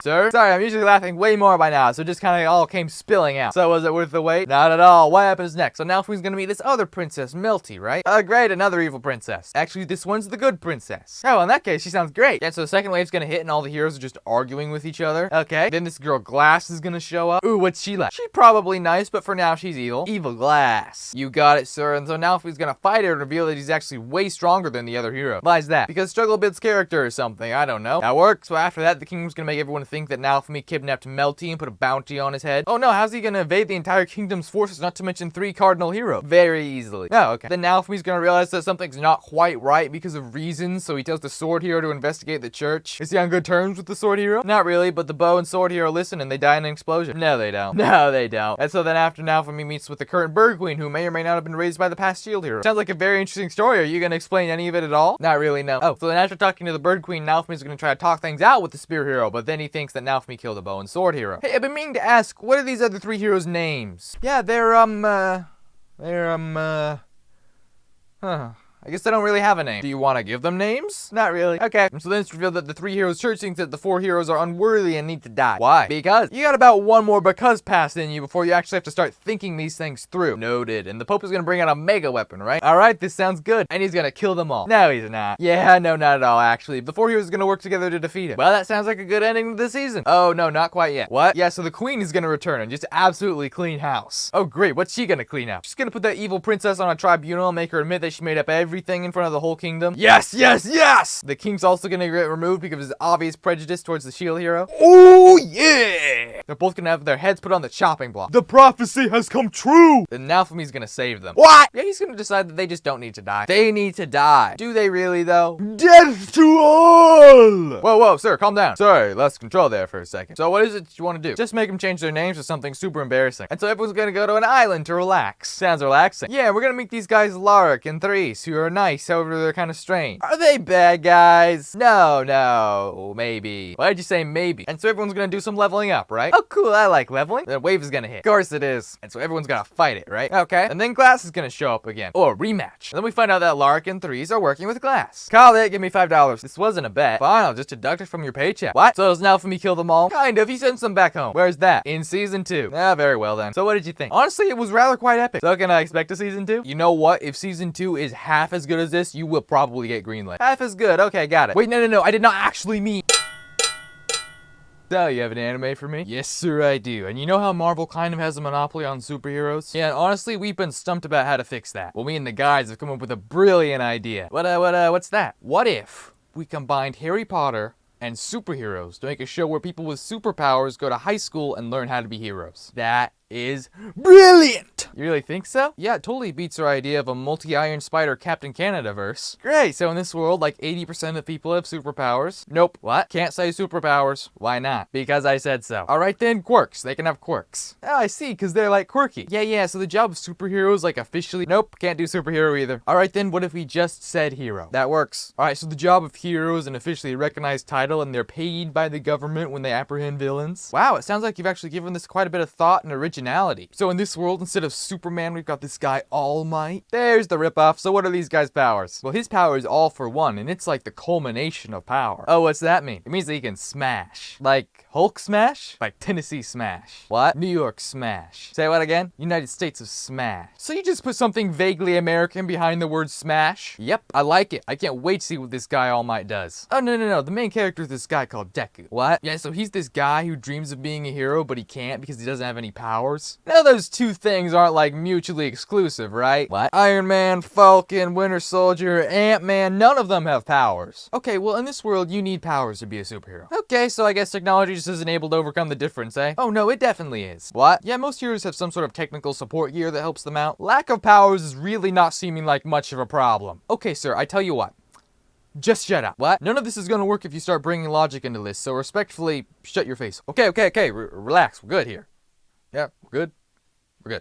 Sir? Sorry, I'm usually laughing way more by now, so it just kind of all came spilling out. So was it worth the wait? Not at all. What happens next? So Naofumi's gonna meet this other princess, Melty, right? Great, another evil princess. Actually, this one's the good princess. Oh, in that case, she sounds great. Yeah, so the second wave's gonna hit and all the heroes are just arguing with each other. Okay. Then this girl Glass is gonna show up. Ooh, what's she like? She's probably nice, but for now, she's evil. Evil Glass. You got it, sir. And so Naofumi's gonna fight her and reveal that he's actually way stronger than the other hero. Why is that? Because struggle builds character or something. I don't know. That works. So after that, the kingdom's gonna make everyone think that Naofumi kidnapped Melty and put a bounty on his head. Oh no, how's he gonna evade the entire kingdom's forces, not to mention 3 cardinal heroes? Very easily. Oh, okay. Then Naofumi's gonna realize that something's not quite right because of reasons, so he tells the sword hero to investigate the church. Is he on good terms with the sword hero? Not really, but the bow and sword hero listen and they die in an explosion. No, they don't. No, they don't. And so then after Naofumi meets with the current bird queen, who may or may not have been raised by the past shield hero. Sounds like a very interesting story. Are you gonna explain any of it at all? Not really, no. Oh, so then after talking to the bird queen, Naofumi's gonna try to talk things out with the spear hero, but then he thinks that Naofumi killed the bow and sword hero. Hey, I've been meaning to ask, what are these other 3 heroes' names? Yeah, I guess they don't really have a name. Do you want to give them names? Not really. Okay. So then it's revealed that the 3 heroes' church thinks that the 4 heroes are unworthy and need to die. Why? Because you got about one more because pass in you before you actually have to start thinking these things through. Noted. And the Pope is gonna bring out a mega weapon, right? Alright, this sounds good. And he's gonna kill them all. No, he's not. Yeah, no, not at all, actually. The 4 heroes are gonna work together to defeat him. Well, that sounds like a good ending to the season. Oh, no, not quite yet. What? Yeah, so the queen is gonna return and just absolutely clean house. Oh, great. What's she gonna clean up? She's gonna put that evil princess on a tribunal and make her admit that she made up every everything in front of the whole kingdom. Yes, yes, yes! The king's also gonna get removed because of his obvious prejudice towards the shield hero. Oh, yeah! They're both gonna have their heads put on the chopping block. The prophecy has come true! And Naofumi's gonna save them. What? Yeah, he's gonna decide that they just don't need to die. They need to die. Do they really, though? Death to all! Whoa, whoa, sir, calm down. Sorry, lost control there for a second. So what is it you want to do? Just make them change their names to something super embarrassing. And so everyone's gonna go to an island to relax. Sounds relaxing. Yeah, we're gonna meet these guys Lark and Threes, who are nice, however they're kind of strange. Are they bad guys? No, maybe. Why'd you say maybe? And so everyone's gonna do some leveling up, right? Oh, cool, I like leveling. The wave is gonna hit. Of course it is. And so everyone's gonna fight it, right? Okay. And then Glass is gonna show up again. Or a rematch. And then we find out that Lark and Threes are working with Glass. Call it, give me $5. This wasn't a bet. Fine, I'll just deduct it from your paycheck. What? So does Naofumi kill them all? Kind of, he sends them back home. Where's that? In season 2. Ah, very well then. So what did you think? Honestly, it was rather quite epic. So can I expect a season 2? You know what? If season 2 is half as good as this, you will probably get greenlit. Half as good. Okay, got it. Wait, no. I did not actually mean... So, you have an anime for me? Yes, sir, I do. And you know how Marvel kind of has a monopoly on superheroes? Yeah, and honestly, we've been stumped about how to fix that. Well, me and the guys have come up with a brilliant idea. What's that? What if we combined Harry Potter and superheroes to make a show where people with superpowers go to high school and learn how to be heroes? That is brilliant! You really think so? Yeah, it totally beats our idea of a multi-Iron Spider Captain Canada verse. Great, so in this world, like 80% of people have superpowers. Nope. What? Can't say superpowers. Why not? Because I said so. Alright then, quirks. They can have quirks. Oh, I see, because they're like quirky. Yeah, so the job of superheroes, like officially... Nope, can't do superhero either. Alright then, what if we just said hero? That works. Alright, so the job of heroes, an officially recognized title, and they're paid by the government when they apprehend villains. Wow, it sounds like you've actually given this quite a bit of thought and originality. So in this world, instead of Superman, we've got this guy All Might. There's the ripoff. So what are these guys' powers? Well, his power is all for one, and it's like the culmination of power. Oh, what's that mean? It means that he can smash. Like Hulk smash? Like Tennessee smash. What? New York smash. Say what again? United States of smash. So you just put something vaguely American behind the word smash? Yep, I like it. I can't wait to see what this guy All Might does. Oh, no. The main character is this guy called Deku. What? Yeah, so he's this guy who dreams of being a hero, but he can't because he doesn't have any powers. Now those two things aren't like mutually exclusive, right? What? Iron Man, Falcon, Winter Soldier, Ant-Man, none of them have powers. Okay, well in this world you need powers to be a superhero. Okay, so I guess technology just isn't able to overcome the difference, eh? Oh no, it definitely is. What? Yeah, most heroes have some sort of technical support gear that helps them out. Lack of powers is really not seeming like much of a problem. Okay, sir, I tell you what. Just shut up. What? None of this is gonna work if you start bringing logic into this, so respectfully, shut your face. Okay, relax, we're good here. Yeah, we're good.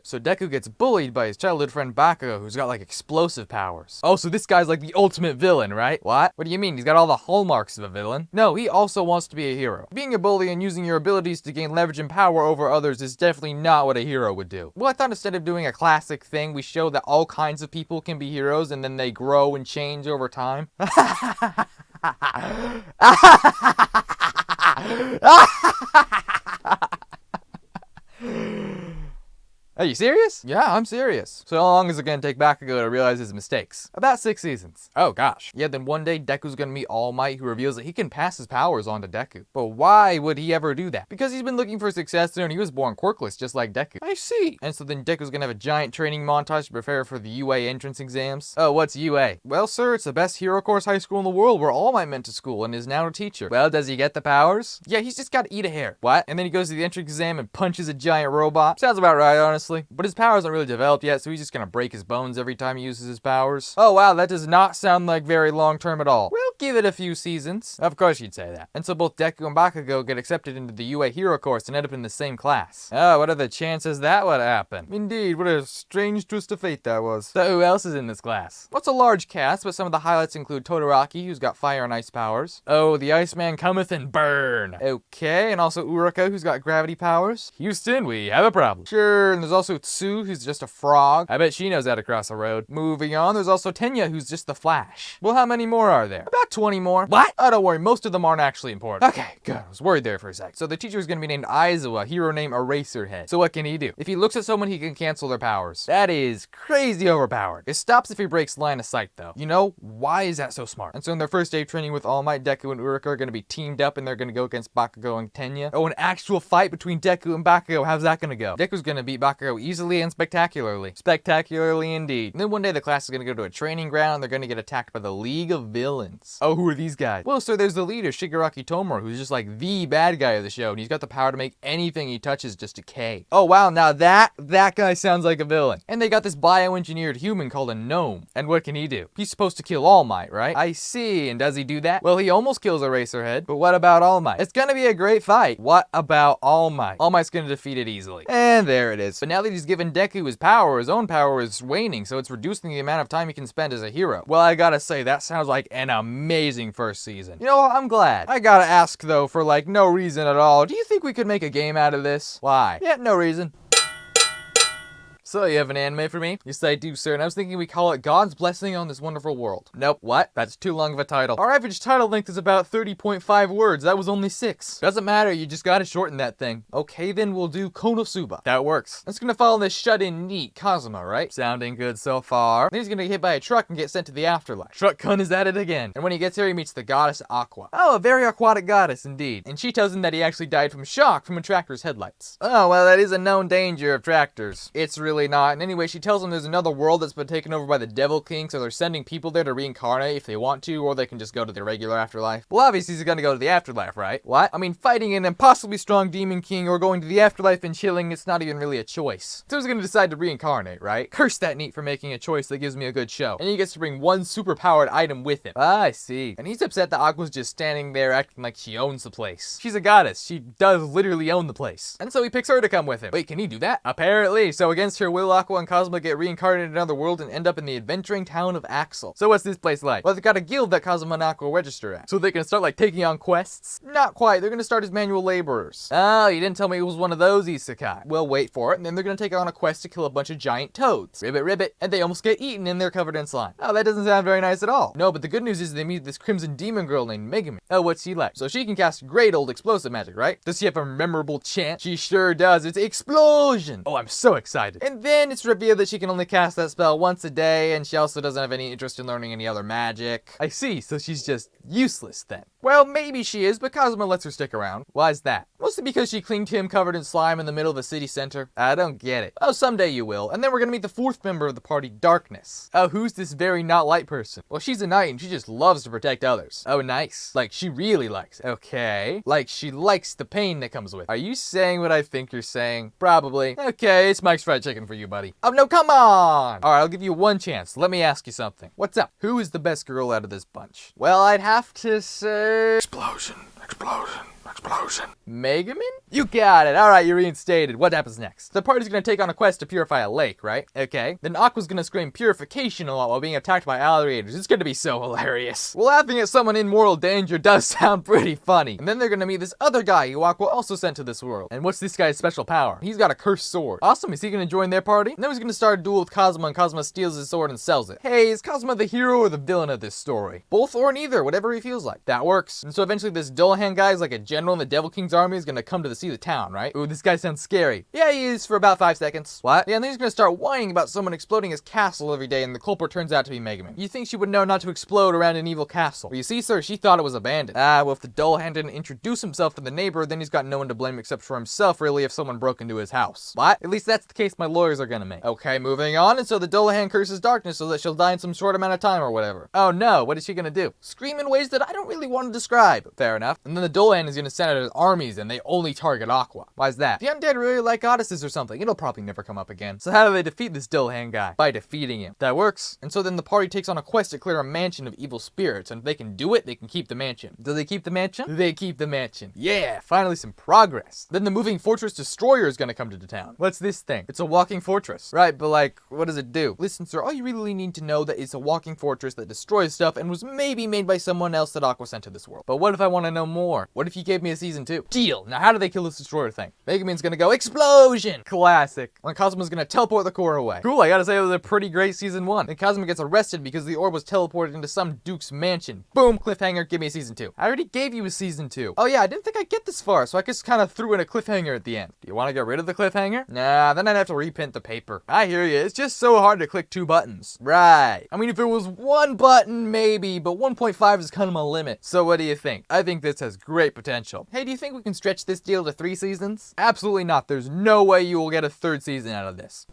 So Deku gets bullied by his childhood friend Bakugo, who's got like explosive powers. Oh, so this guy's like the ultimate villain, right? What? What do you mean? He's got all the hallmarks of a villain. No, he also wants to be a hero. Being a bully and using your abilities to gain leverage and power over others is definitely not what a hero would do. Well, I thought instead of doing a classic thing, we show that all kinds of people can be heroes and then they grow and change over time. Are you serious? Yeah, I'm serious. So how long is it gonna take Bakugo to realize his mistakes? About 6 seasons. Oh gosh. Yeah, then one day Deku's gonna meet All Might, who reveals that he can pass his powers on to Deku. But why would he ever do that? Because he's been looking for a successor and he was born quirkless just like Deku. I see. And so then Deku's gonna have a giant training montage to prepare for the UA entrance exams. Oh, what's UA? Well, sir, it's the best hero course high school in the world where All Might went to school and is now a teacher. Well, does he get the powers? Yeah, he's just gotta eat a hair. What? And then he goes to the entrance exam and punches a giant robot. Sounds about right, honestly. But his powers aren't really developed yet, so he's just gonna break his bones every time he uses his powers. Oh wow, that does not sound like very long term at all. We'll give it a few seasons. Of course you'd say that. And so both Deku and Bakugo get accepted into the UA hero course and end up in the same class. Oh, what are the chances that would happen? Indeed, what a strange twist of fate that was. So who else is in this class? Well, it's a large cast, but some of the highlights include Todoroki, who's got fire and ice powers. Oh, the Iceman cometh and burn. Okay, and also Uruka, who's got gravity powers. Houston, we have a problem. Sure, and there's also Tsu, who's just a frog. I bet she knows how to cross a road. Moving on, there's also Tenya, who's just the Flash. Well, how many more are there? About 20 more. What? Oh, don't worry, most of them aren't actually important. Okay, good. I was worried there for a sec. So the teacher is gonna be named Aizawa, hero named Eraserhead. So what can he do? If he looks at someone, he can cancel their powers. That is crazy overpowered. It stops if he breaks line of sight, though. You know, why is that so smart? And so in their first day of training with All Might, Deku and Uruka are gonna be teamed up and they're gonna go against Bakugo and Tenya. Oh, an actual fight between Deku and Bakugo. How's that gonna go? Deku's gonna beat Bakugo go easily and spectacularly. Spectacularly indeed. And then one day the class is gonna go to a training ground. They're gonna get attacked by the League of Villains. Oh, who are these guys? Well, sir, there's the leader, Shigaraki Tomura, who's just like the bad guy of the show, and he's got the power to make anything he touches just decay. Oh wow, now that guy sounds like a villain. And they got this bioengineered human called a gnome. And what can he do? He's supposed to kill All Might, right? I see. And does he do that? Well, he almost kills Eraserhead. But what about All Might? It's gonna be a great fight. What about All Might? All Might's gonna defeat it easily. And there it is. But now that he's given Deku his power, his own power is waning, so it's reducing the amount of time he can spend as a hero. Well, I gotta say, that sounds like an amazing first season. You know what? I'm glad. I gotta ask though, for like no reason at all, do you think we could make a game out of this? Why? Yeah, no reason. So, you have an anime for me? Yes, I do, sir, and I was thinking we call it God's Blessing on This Wonderful World. Nope, what? That's too long of a title. Our average title length is about 30.5 words. That was only 6. Doesn't matter, you just gotta shorten that thing. Okay, then we'll do Konosuba. That works. It's gonna follow this shut-in neat Kazuma, right? Sounding good so far. Then he's gonna get hit by a truck and get sent to the afterlife. Truck-kun is at it again. And when he gets here, he meets the goddess Aqua. Oh, a very aquatic goddess indeed. And she tells him that he actually died from shock from a tractor's headlights. Oh, well, that is a known danger of tractors. It's really not. And anyway, she tells him there's another world that's been taken over by the Devil King, so they're sending people there to reincarnate if they want to, or they can just go to their regular afterlife. Well, obviously he's gonna go to the afterlife, right? What? I mean, fighting an impossibly strong Demon King or going to the afterlife and chilling, it's not even really a choice. So he's gonna decide to reincarnate, right? Curse that neat for making a choice that gives me a good show. And he gets to bring one superpowered item with him. Ah, I see. And he's upset that Aqua's just standing there acting like she owns the place. She's a goddess. She does literally own the place. And so he picks her to come with him. Wait, can he do that? Apparently. So against her will, Aqua and Kazuma get reincarnated in another world and end up in the adventuring town of Axel. So what's this place like? Well, they've got a guild that Kazuma and Aqua register at. So they can start like taking on quests? Not quite. They're gonna start as manual laborers. Oh, you didn't tell me it was one of those isekai. Well, wait for it. And then they're gonna take on a quest to kill a bunch of giant toads. Ribbit, ribbit. And they almost get eaten and they're covered in slime. Oh, that doesn't sound very nice at all. No, but the good news is they meet this crimson demon girl named Megumi. Oh, what's she like? So she can cast great old explosive magic, right? Does she have a memorable chant? She sure does. It's explosion. Oh, I'm so excited. And then it's revealed that she can only cast that spell once a day, and she also doesn't have any interest in learning any other magic. I see, so she's just useless then. Well, maybe she is, but Kazuma lets her stick around. Why is that? Mostly because she clinged to him covered in slime in the middle of a city center. I don't get it. Oh, someday you will. And then we're gonna meet the fourth member of the party, Darkness. Oh, who's this very not light person? Well, she's a knight and she just loves to protect others. Oh, nice. Like, she really likes. Okay. Like, she likes the pain that comes with it. Are you saying what I think you're saying? Probably. Okay, it's Mike's Fried Chicken for you, buddy. Oh, no, come on! Alright, I'll give you one chance. Let me ask you something. What's up? Who is the best girl out of this bunch? Well, I'd have to say... Explosion. Explosion. Explosion. Megaman? You got it. Alright, you're reinstated. What happens next? The party's gonna take on a quest to purify a lake, right? Okay. Then Aqua's gonna scream purification a lot while being attacked by alligators. It's gonna be so hilarious. Well, laughing at someone in mortal danger does sound pretty funny. And then they're gonna meet this other guy who Aqua also sent to this world. And what's this guy's special power? He's got a cursed sword. Awesome. Is he gonna join their party? And then he's gonna start a duel with Kazuma, and Kazuma steals his sword and sells it. Hey, is Kazuma the hero or the villain of this story? Both or neither, whatever he feels like. That works. And so eventually this Dullahan guy is like a general in the Devil King's army is gonna come to see the town, right? Ooh, this guy sounds scary. Yeah, he is for about 5 seconds. What? Yeah, and then he's gonna start whining about someone exploding his castle every day, and the culprit turns out to be Megaman. You think she would know not to explode around an evil castle? Well, you see, sir, she thought it was abandoned. Ah, well, if the Dullahan didn't introduce himself to the neighbor, then he's got no one to blame except for himself, really, if someone broke into his house. What? At least that's the case my lawyers are gonna make. Okay, moving on, and so the Dullahan curses Darkness so that she'll die in some short amount of time or whatever. Oh no, what is she gonna do? Scream in ways that I don't really want to describe. Fair enough. And then the Dullahan is gonna send out his armies, and they only target Aqua. Why is that? The undead really like goddesses or something. It'll probably never come up again. So how do they defeat this Dullahan guy? By defeating him. That works. And so then the party takes on a quest to clear a mansion of evil spirits, and if they can do it, they can keep the mansion. Do they keep the mansion? They keep the mansion. Yeah, finally some progress. Then the moving fortress destroyer is gonna come to the town. What's this thing? It's a walking fortress. Right, but like, what does it do? Listen, sir, all you really need to know that it's a walking fortress that destroys stuff and was maybe made by someone else that Aqua sent to this world. But what if I want to know more? What if you gave me a season 2? Deal. Now how do they kill this destroyer thing? Megaman's gonna go explosion. Classic. And Kazuma's gonna teleport the core away. Cool, I gotta say it was a pretty great season 1. And Kazuma gets arrested because the orb was teleported into some duke's mansion. Boom, cliffhanger, give me a season 2. I already gave you a season 2. Oh yeah, I didn't think I'd get this far, so I just kind of threw in a cliffhanger at the end. Do you want to get rid of the cliffhanger? Nah, then I'd have to reprint the paper. I hear you, it's just so hard to click 2 buttons. Right. I mean, if it was 1 button, maybe, but 1.5 is kind of my limit. So what do you think? I think this has great potential. rental. Hey, do you think we can stretch this deal to 3 seasons? Absolutely not. There's no way you will get a 3rd season out of this.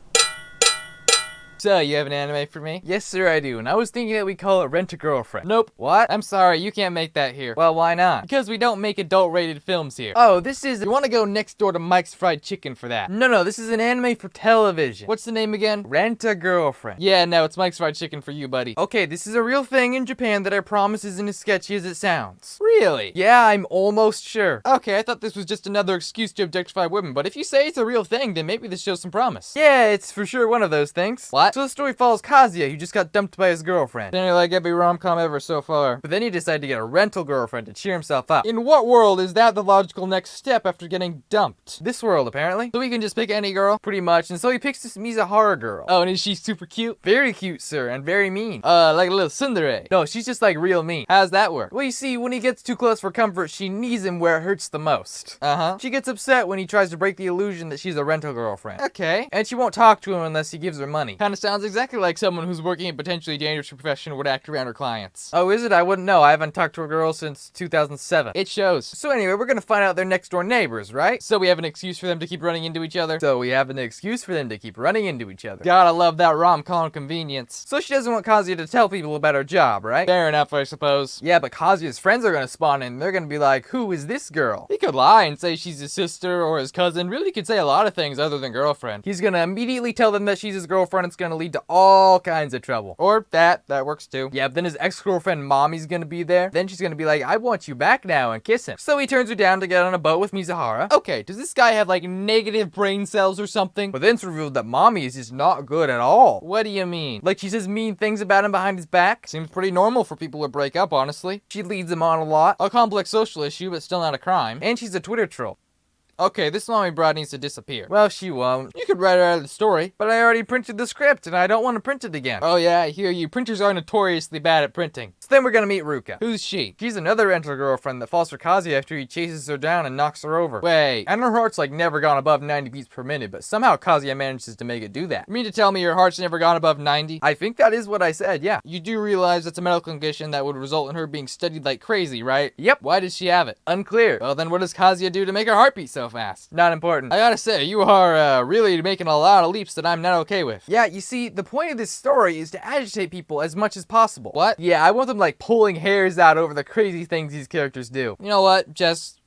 So, you have an anime for me? Yes, sir, I do. And I was thinking that we call it Rent-A-Girlfriend. Nope. What? I'm sorry, you can't make that here. Well, why not? Because we don't make adult-rated films here. Oh, this is... You want to go next door to Mike's Fried Chicken for that. No, this is an anime for television. What's the name again? Rent-A-Girlfriend. Yeah, no, it's Mike's Fried Chicken for you, buddy. Okay, this is a real thing in Japan that I promise isn't as sketchy as it sounds. Really? Yeah, I'm almost sure. Okay, I thought this was just another excuse to objectify women, but if you say it's a real thing, then maybe this shows some promise. Yeah, it's for sure one of those things. What? So the story follows KAZUYA, who just got dumped by his girlfriend. Then like every rom-com ever so far. But then he decided to get a rental girlfriend to cheer himself up. In what world is that the logical next step after getting dumped? This world, apparently. So he can just pick any girl, pretty much. And so he picks this Mizuhara girl. Oh, and is she super cute? Very cute, sir, and very mean. Like a little tsundere. No, she's just like real mean. How's that work? Well, you see, when he gets too close for comfort, she knees him where it hurts the most. She gets upset when he tries to break the illusion that she's a rental girlfriend. Okay. And she won't talk to him unless he gives her money. Kinda sounds exactly like someone who's working in a potentially dangerous profession would act around her clients. Oh, is it? I wouldn't know. I haven't talked to a girl since 2007. It shows. So anyway, we're gonna find out they're next door neighbors, right? So we have an excuse for them to keep running into each other. Gotta love that rom-com convenience. So she doesn't want KAZUYA to tell people about her job, right? Fair enough, I suppose. Yeah, but KAZUYA's friends are gonna spawn in and they're gonna be like, who is this girl? He could lie and say she's his sister or his cousin. Really could say a lot of things other than girlfriend. He's gonna immediately tell them that she's his girlfriend. It's gonna lead to all kinds of trouble. Or that works too. Yeah, but then his ex-girlfriend Mommy's gonna be there. Then she's gonna be like, I want you back now, and kiss him. So he turns her down to get on a boat with Mizuhara. Okay, does this guy have like negative brain cells or something? But then it's revealed that Mommy is just not good at all. What do you mean? Like she says mean things about him behind his back? Seems pretty normal for people to break up, honestly. She leads him on a lot. A complex social issue, but still not a crime. And she's a Twitter troll. Okay, this mommy broad needs to disappear. Well, she won't. You could write her out of the story, but I already printed the script and I don't want to print it again. Oh yeah, I hear you. Printers are notoriously bad at printing. So then we're gonna meet Ruka. Who's she? She's another rental girlfriend that falls for KAZUYA after he chases her down and knocks her over. Wait, and her heart's like never gone above 90 beats per minute, but somehow KAZUYA manages to make it do that. You mean to tell me your heart's never gone above 90? I think that is what I said, yeah. You do realize it's a medical condition that would result in her being studied like crazy, right? Yep. Why does she have it? Unclear. Well, then what does KAZUYA do to make her heart beat so fast? Not important. I gotta say, you are really making a lot of leaps that I'm not okay with. Yeah, you see, the point of this story is to agitate people as much as possible. What? Yeah, I want them like pulling hairs out over the crazy things these characters do. You know what? Just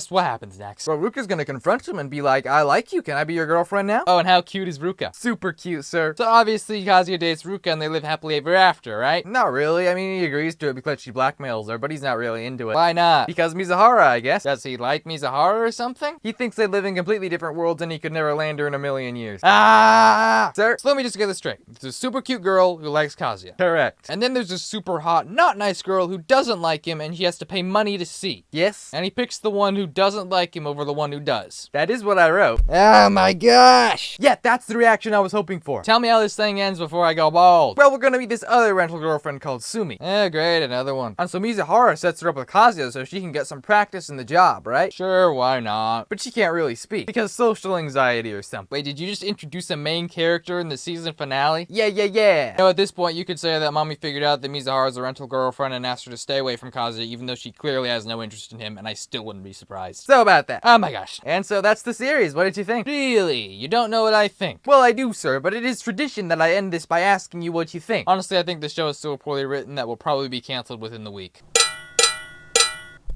what happens next? Well, Ruka's gonna confront him and be like, I like you, can I be your girlfriend now? Oh, and how cute is Ruka? Super cute, sir. So obviously KAZUYA dates Ruka and they live happily ever after, right? Not really. I mean, he agrees to it because she blackmails her, but he's not really into it. Why not? Because Mizuhara, I guess. Does he like Mizuhara or something? He thinks they live in completely different worlds and he could never land her in a million years. Ah! Sir, so let me just get this straight. There's a super cute girl who likes KAZUYA. Correct. And then there's a super hot, not nice girl who doesn't like him and he has to pay money to see. Yes. And he picks the one who doesn't like him over the one who does. That is what I wrote. Oh my gosh! Yeah, that's the reaction I was hoping for. Tell me how this thing ends before I go bald. Well, we're gonna meet this other rental girlfriend called Sumi. Great, another one. And so Mizuhara sets her up with KAZUYA so she can get some practice in the job, right? Sure, why not? But she can't really speak because social anxiety or something. Wait, did you just introduce a main character in the season finale? Yeah. Now at this point, you could say that Mommy figured out that Mizuhara is a rental girlfriend and asked her to stay away from KAZUYA even though she clearly has no interest in him, and I still wouldn't be surprised. So about that. Oh my gosh. And so that's the series. What did you think? Really? You don't know what I think? Well, I do, sir, but it is tradition that I end this by asking you what you think. Honestly, I think the show is so poorly written that will probably be canceled within the week.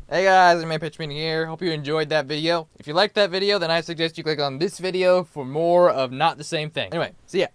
Hey guys, I'm Pitch Meeting here. Hope you enjoyed that video. If you liked that video, then I suggest you click on this video for more of not the same thing. Anyway, see ya.